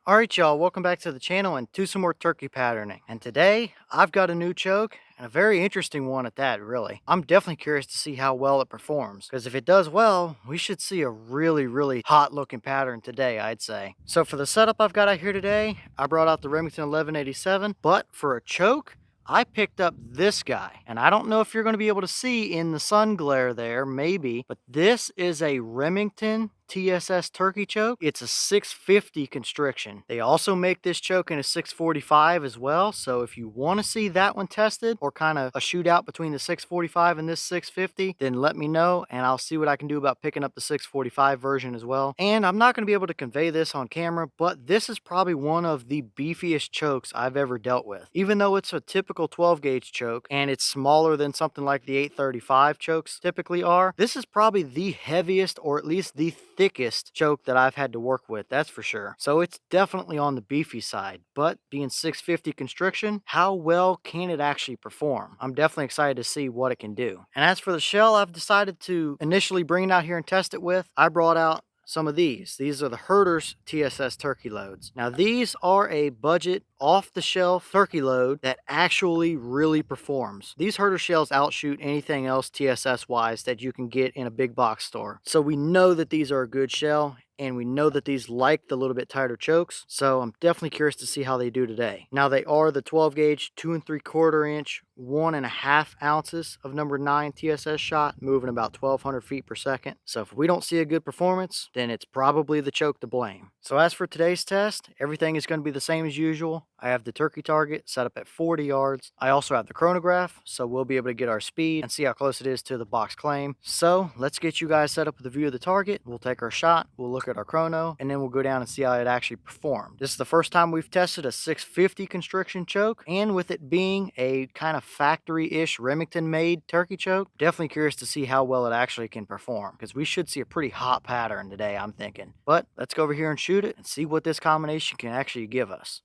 Alright y'all, welcome back to the channel and to some more turkey patterning. And today, I've got a new choke, and a very interesting one at that, really. I'm definitely curious to see how well it performs, because if it does well, we should see a really hot looking pattern today, I'd say. So for the setup I've got out here today, I brought out the Remington 1187, but for a choke, I picked up this guy, and I don't know if you're going to be able to see in the sun glare there, maybe, but this is a Remington TSS turkey choke. It's a 650 constriction. They also make this choke in a 645 as well, so if you want to see that one tested, or kind of a shootout between the 645 and this 650, then let me know, and I'll see what I can do about picking up the 645 version as well. And I'm not going to be able to convey this on camera, but this is probably one of the beefiest chokes I've ever dealt with. Even though it's a typical 12 gauge choke and it's smaller than something like the 835 chokes typically are, this is probably the heaviest, or at least the thickest choke that I've had to work with, that's for sure. So it's definitely on the beefy side, but being 650 constriction, how well can it actually perform? I'm definitely excited to see what it can do. And as for the shell I've decided to initially bring it out here and test it with, I brought out some of these. These are the Herter's TSS turkey loads. Now these are a budget off-the-shelf turkey load that actually really performs. These Herter shells outshoot anything else TSS wise that you can get in a big box store. So we know that these are a good shell, and we know that these like the little bit tighter chokes, so I'm definitely curious to see how they do today. Now they are the 12 gauge 2 3/4 inch 1.5 ounces of number 9 TSS shot, moving about 1200 feet per second. So if we don't see a good performance, then it's probably the choke to blame. So as for today's test, everything is going to be the same as usual. I have the turkey target set up at 40 yards. I also have the chronograph, so we'll be able to get our speed and see how close it is to the box claim. So let's get you guys set up with a view of the target. We'll take our shot, we'll look at our chrono, and then we'll go down and see how it actually performed. This is the first time we've tested a 650 constriction choke, and with it being a kind of factory-ish Remington made turkey choke, definitely curious to see how well it actually can perform, because we should see a pretty hot pattern today, I'm thinking. But let's go over here and shoot it and see what this combination can actually give us.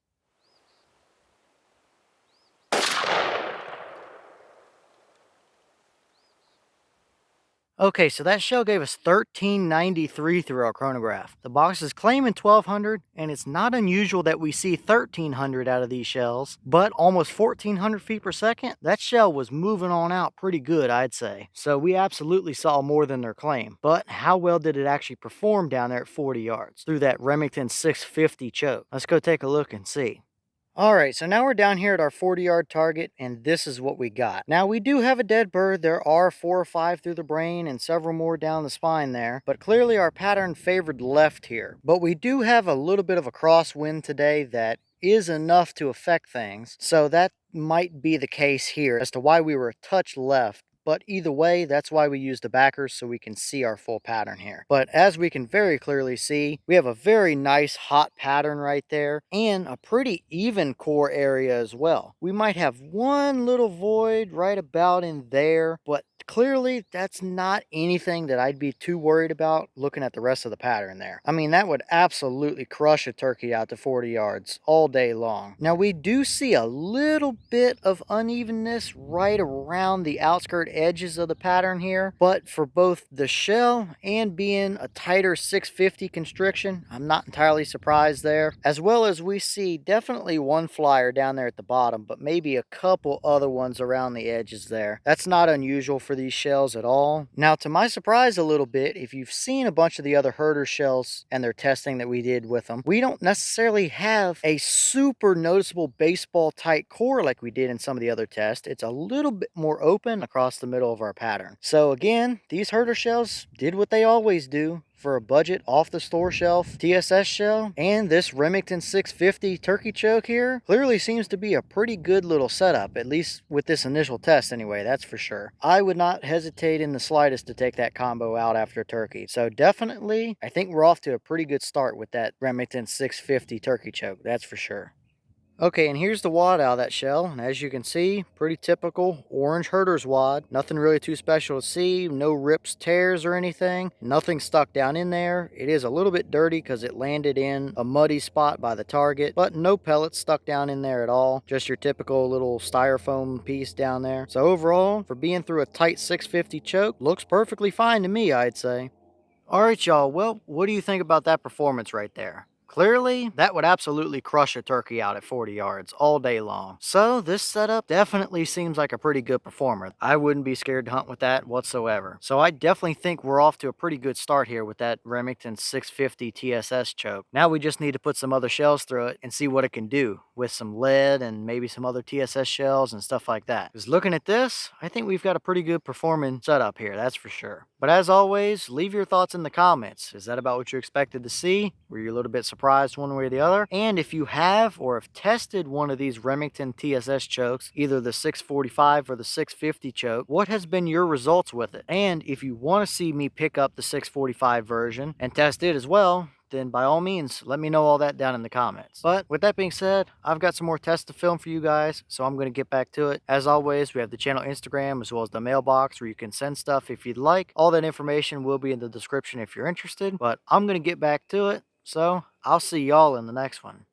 Okay, so that shell gave us 1393 through our chronograph. The box is claiming 1200, and it's not unusual that we see 1300 out of these shells, but almost 1400 feet per second, that shell was moving on out pretty good, I'd say. So we absolutely saw more than their claim. But how well did it actually perform down there at 40 yards through that Remington 650 choke? Let's go take a look and see. Alright, so now we're down here at our 40-yard target, and this is what we got. Now, we do have a dead bird. There are 4 or 5 through the brain and several more down the spine there, but clearly our pattern favored left here. But we do have a little bit of a crosswind today that is enough to affect things, so that might be the case here as to why we were a touch left. But either way, that's why we use the backers, so we can see our full pattern here. But as we can very clearly see, we have a very nice hot pattern right there, and a pretty even core area as well. We might have one little void right about in there, but clearly that's not anything that I'd be too worried about looking at the rest of the pattern there. I mean, that would absolutely crush a turkey out to 40 yards all day long. Now we do see a little bit of unevenness right around the outskirt edges of the pattern here, but for both the shell and being a tighter 650 constriction, I'm not entirely surprised there. As well as we see definitely one flyer down there at the bottom, but maybe a couple other ones around the edges there. That's not unusual for these shells at all. Now, to my surprise a little bit, if you've seen a bunch of the other Herter shells and their testing that we did with them, we don't necessarily have a super noticeable baseball tight core like we did in some of the other tests. It's a little bit more open across the middle of our pattern. So again, these Herter shells did what they always do for a budget off the store shelf TSS shell, and this Remington 650 turkey choke here clearly seems to be a pretty good little setup, at least with this initial test anyway, that's for sure. I would not hesitate in the slightest to take that combo out after turkey. So definitely, I think we're off to a pretty good start with that Remington 650 turkey choke, that's for sure. Okay, and here's the wad out of that shell, and as you can see, pretty typical orange Herter's wad. Nothing really too special to see, no rips, tears, or anything. Nothing stuck down in there. It is a little bit dirty because it landed in a muddy spot by the target, but no pellets stuck down in there at all. Just your typical little styrofoam piece down there. So overall, for being through a tight 650 choke, looks perfectly fine to me, I'd say. Alright y'all, well, what do you think about that performance right there? Clearly, that would absolutely crush a turkey out at 40 yards all day long. So this setup definitely seems like a pretty good performer. I wouldn't be scared to hunt with that whatsoever. So I definitely think we're off to a pretty good start here with that Remington 650 TSS choke. Now we just need to put some other shells through it and see what it can do with some lead and maybe some other TSS shells and stuff like that. Because looking at this, I think we've got a pretty good performing setup here, that's for sure. But as always, leave your thoughts in the comments. Is that about what you expected to see? Were you a little bit surprised one way or the other? And if you have or have tested one of these Remington TSS chokes, either the 645 or the 650 choke, what has been your results with it? And if you want to see me pick up the 645 version and test it as well, then by all means, let me know all that down in the comments. But with that being said, I've got some more tests to film for you guys, so I'm going to get back to it. As always, we have the channel Instagram as well as the mailbox where you can send stuff if you'd like. All that information will be in the description if you're interested, but I'm going to get back to it. So I'll see y'all in the next one.